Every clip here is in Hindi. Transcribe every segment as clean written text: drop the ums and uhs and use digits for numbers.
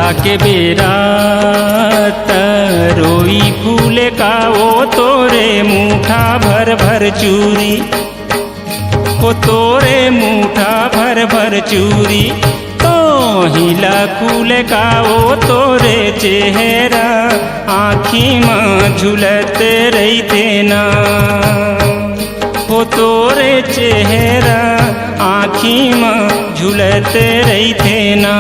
बिहा के बेरा रोई फूले का वो तोरे मुठा भर भर चूरी, वो तोरे मुठा भर भर चूरी। तो हिला फूले का वो तोरे चेहरा आँखी में झुलत रही थे ना, वो तोरे चेहरा आँखी में झुलत रही थे ना।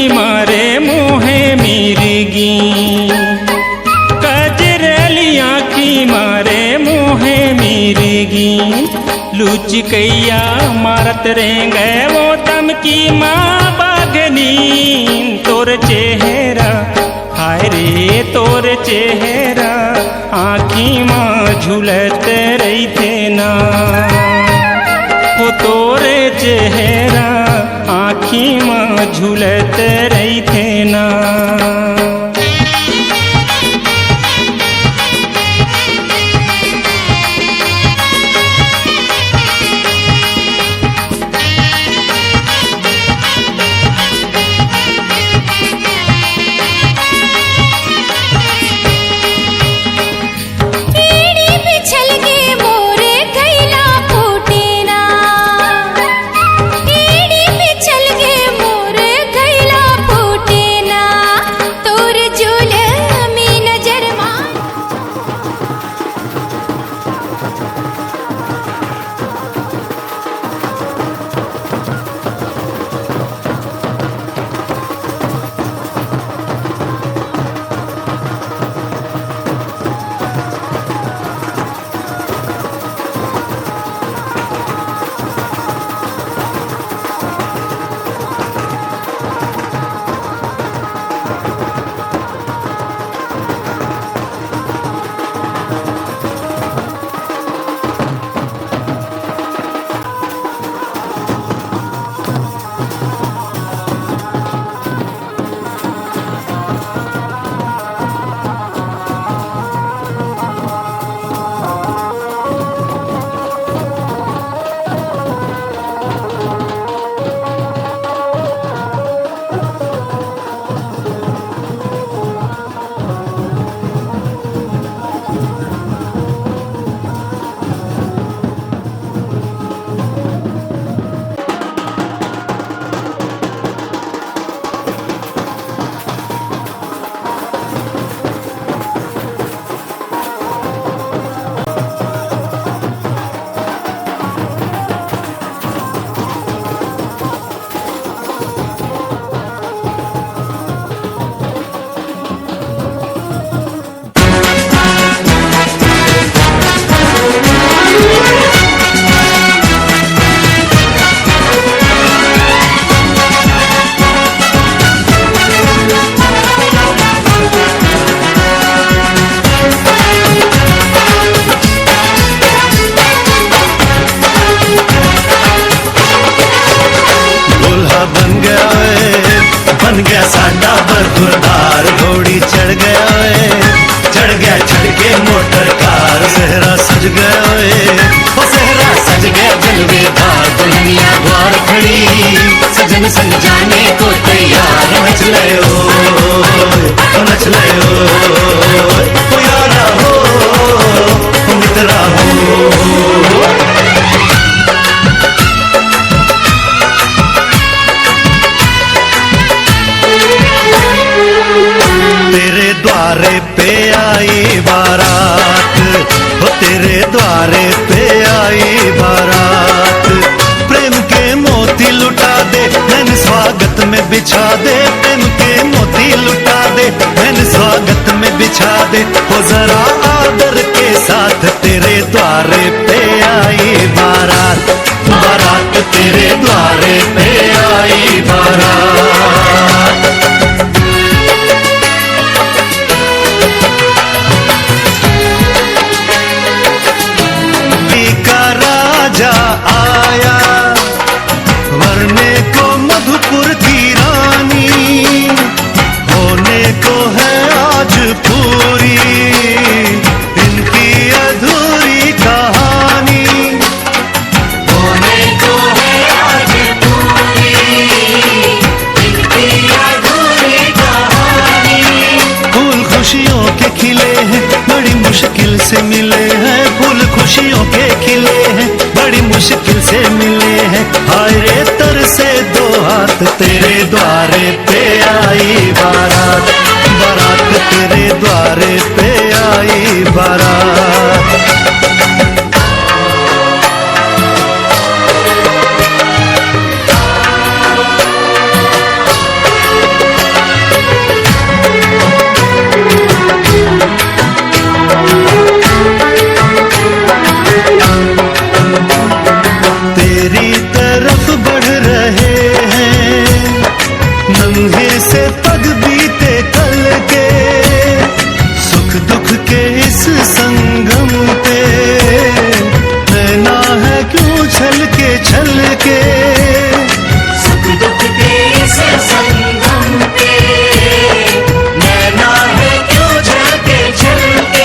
मारे मुहे मिर्गी, कजरेली आँखी मारे मुहे मिर्गी। लुचकैया मारत रेंगे वो तम की माँ बागनी। तोर चेहरा हाय रे तोर चेहरा आँखी माँ झुलत रही थे ना, वो तोरे चेहरा आँखी में झुलत रही थे ना। बन गया साडा बरखुरदार, घोड़ी चढ़ गया है, चढ़ गया चढ़ के मोटर कार। सेहरा सज गया है, सेहरा सज गया जलवेदार, दुनिया द्वार तेरे द्वारे पे आई बारात। प्रेम के मोती लुटा दे, मैंने स्वागत में बिछा दे। प्रेम के मोती लुटा दे, मैंने स्वागत में बिछा दे। हो जरा आदर के साथ तेरे द्वारे पे आई बारात। बारात तेरे द्वारे पे आई बारात। का राजा आया, वरने को मधुपुर की रानी, होने को है आज पूरी इनकी अधूरी कहानी। होने को है आज पूरी इनकी अधूरी कहानी। फूल खुशियों के खिले हैं, बड़ी मुश्किल से मिले हैं। फूल खुशियों के खिले हैं, बड़ी मुश्किल से मिले हैं। हाय रे तरसे दो हाथ, तेरे द्वारे पे आई बारात। बारात तेरे द्वारे पे आई बारात। तेरी तरफ बढ़ रहे हैं नन्हे से पग बीते कल के। सुख दुख के इस संगम पे नैना है क्यों छल के। सुख दुख के इस संगम पे नैना है क्यों छल के।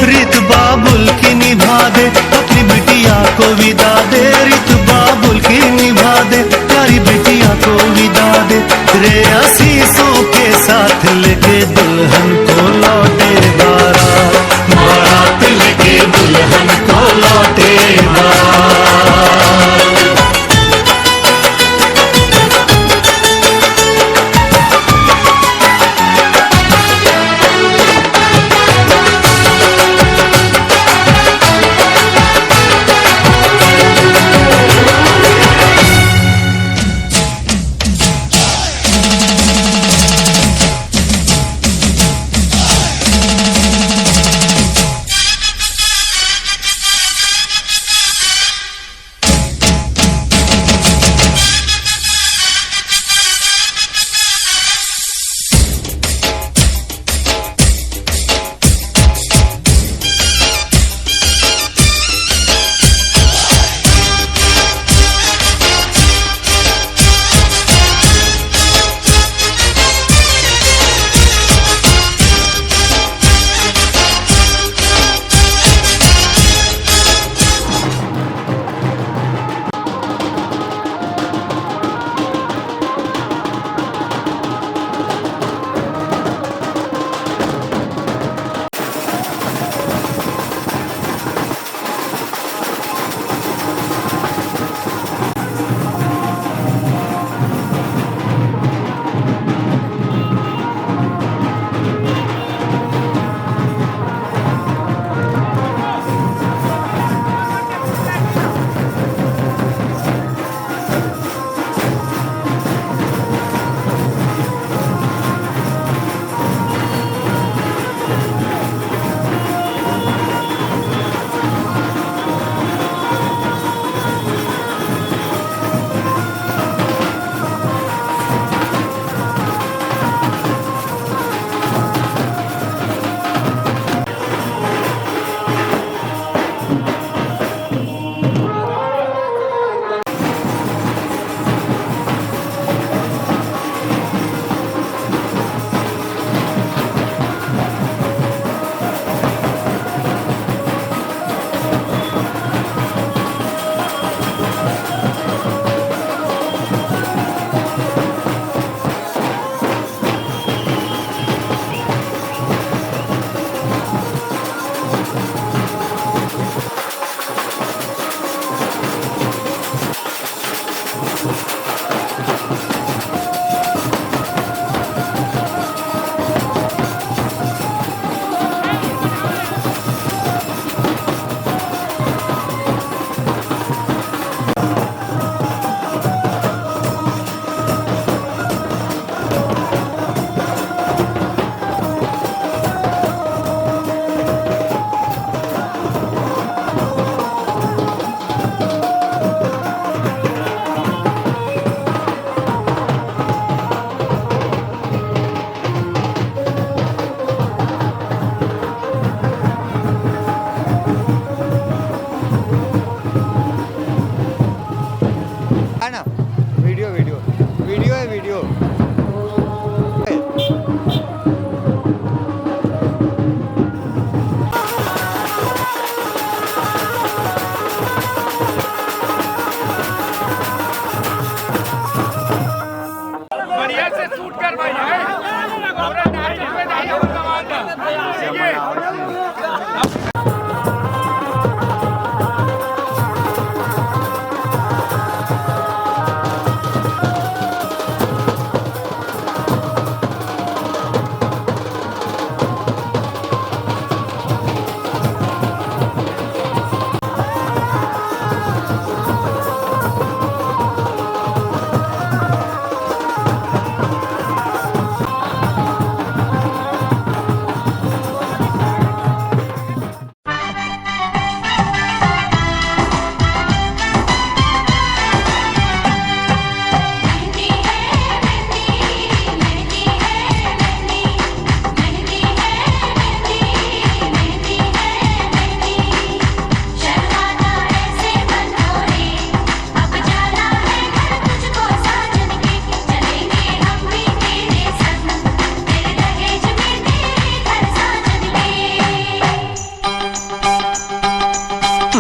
रीत बाबुल की निभा दे, अपनी बिटिया को विदा दे। रीत बाबुल की निभा दे, प्यारी बिटिया को विदा दे। रे आशीषों के साथ लेके दुल्हन को लौटे बारात। बारात लेके दुल्हन को लौटे बारात।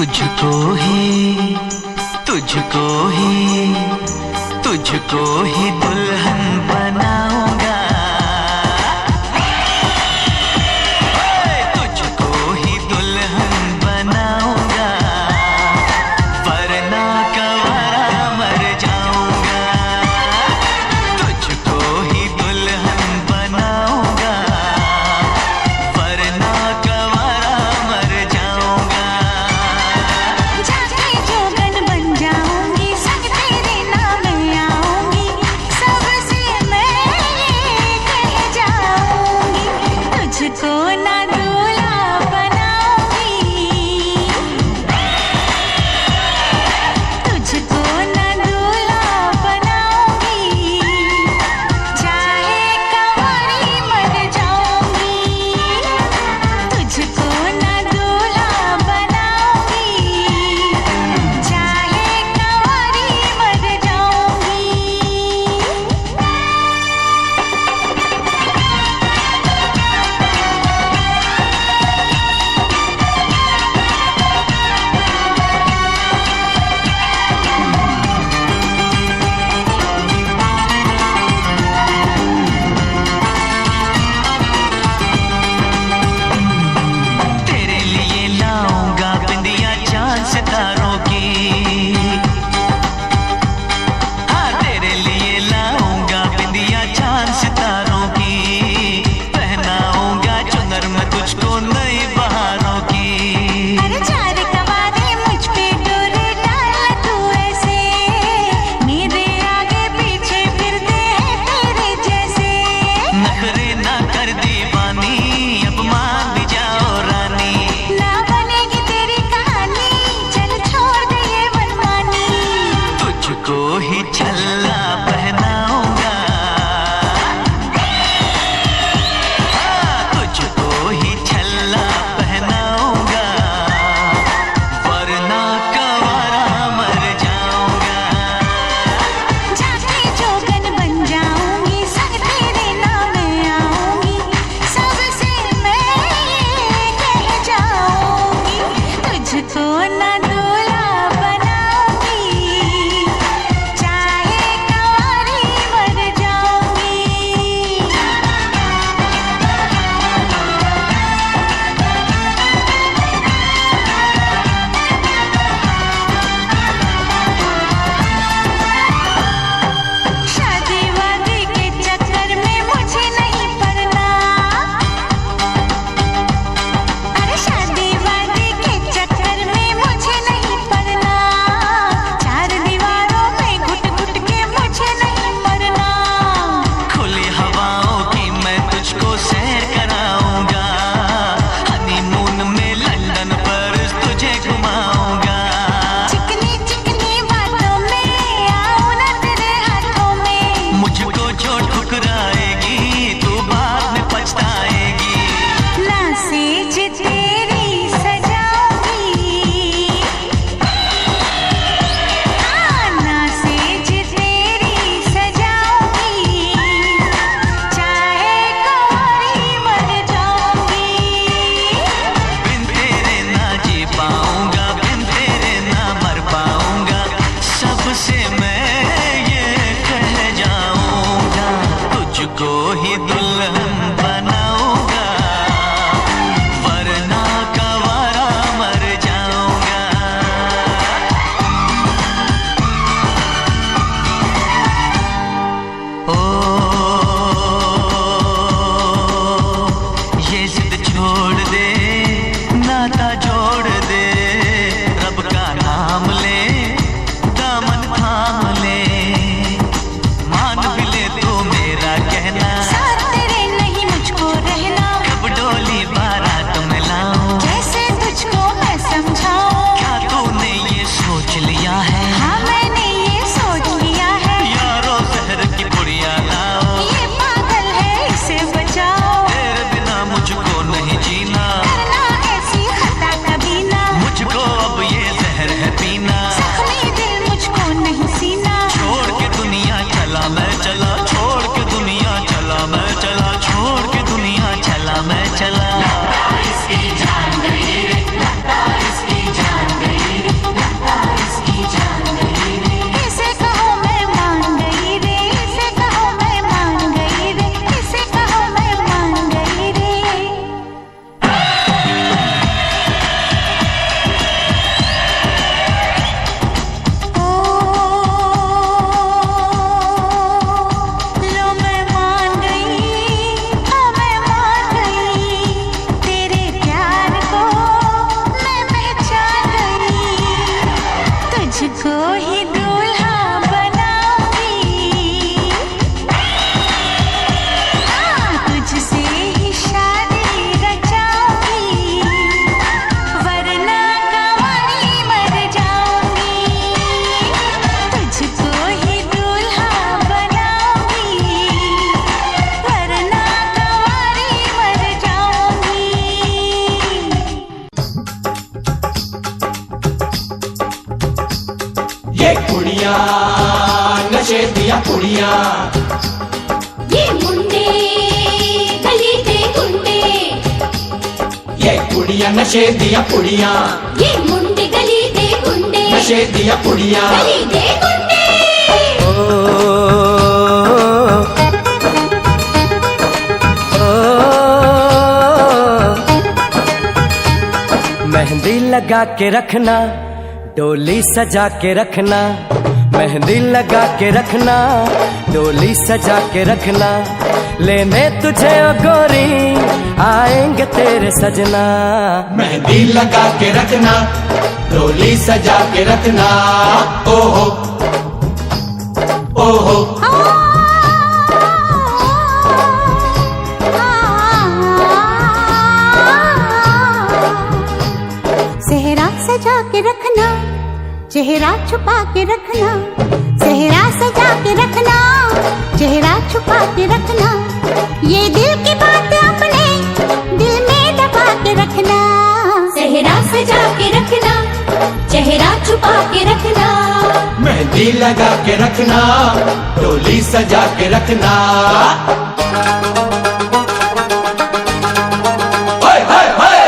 तुझको ही दुल्हन बनाऊंगा, तुझको ही दुल्हन बनाऊंगा, वरना कवारा मर जाऊंगा। तुझको ही दुल्हन बनाऊंगा, वरना कवारा मर जाऊंगा। जाके जोगन बन जाऊंगी, संग तेरे नाम आऊंगी, सबसे मैं कुड़ियाँ, नशे दिया कुड़ियाँ। ये मुंडे गली दे गुंडे, ये कुड़ियाँ नशे दिया कुड़ियाँ, ये मुंडे गली दे गुंडे, नशे दिया कुड़ियाँ। गली दे गुंडे। मेहंदी लगा के रखना, डोली सजा के रखना, मेहंदी लगा के रखना, डोली सजा के रखना, लेने तुझे ओ गोरी आएंगे तेरे सजना। मेहंदी लगा के रखना, डोली सजा के रखना, ओहो ओहो। सेहरा सजा के रखना, चेहरा छुपा के रखना, सेहरा सजा के रखना, चेहरा छुपा के रखना, ये दिल की बात अपने दिल में दबा के रखना। सेहरा सजा के रखना, चेहरा छुपा के रखना, मेहंदी लगा के रखना, डोली सजा के रखना। हाय हाय हाय।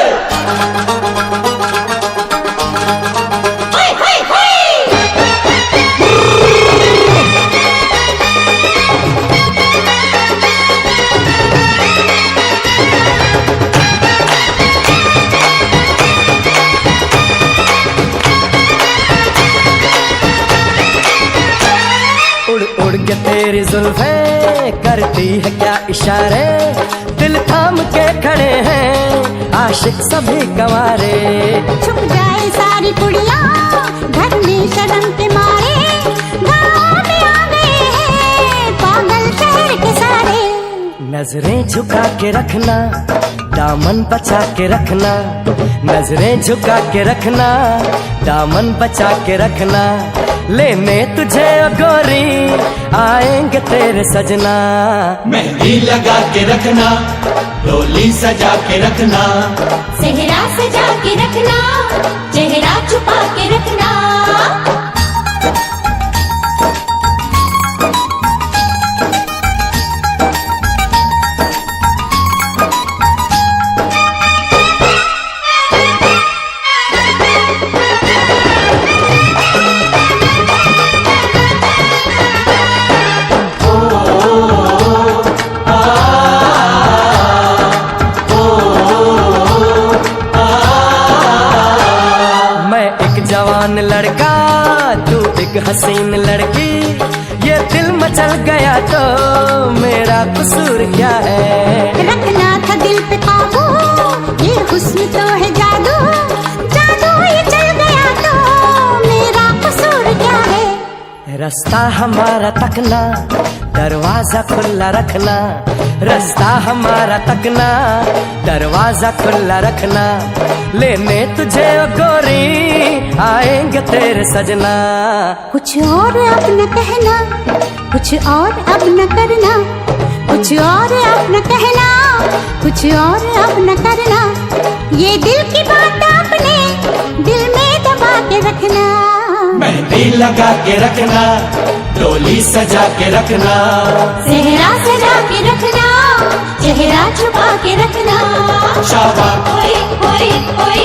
उड़ उड़ के तेरी जुल्फें करती है क्या इशारे, दिल थाम के खड़े हैं आशिक सभी गंवारे। छुप जाए सारी कुड़ियाँ घर में शर्म के मारे, गाँव में आ गए हैं पागल शहर के सारे। नजरें झुका के रखना, दामन बचा के रखना, नजरें झुका के रखना, दामन बचा के रखना, लेने तुझे ओ गोरी आएंगे तेरे सजना। मेहंदी लगा के रखना, डोली सजा के रखना, सेहरा सजा के रखना, चेहरा छुपा के रखना। जवान लड़का तू एक हसीन लड़की, ये दिल मचल गया तो मेरा कसूर क्या है। रखना था दिल पे काबू, ये हुस्न तो है जादू, जादू ये चल गया तो मेरा कसूर क्या है। रास्ता हमारा तकना, दरवाजा खुला रखना, रास्ता हमारा तकना, दरवाजा खुला रखना, लेने तुझे ओ गोरी आएंगे तेरे सजना। कुछ और अब न कहना, कुछ और अब न करना, कुछ और अब न कहना, कुछ और अब न करना, ये दिल की बात अपने दिल में दबा के रखना। मेहंदी लगा के रखना, डोली सजा के रखना, सेहरा सजा के रखना, चेहरा छुपा के रखना। शाबाश। ओए ओए ओए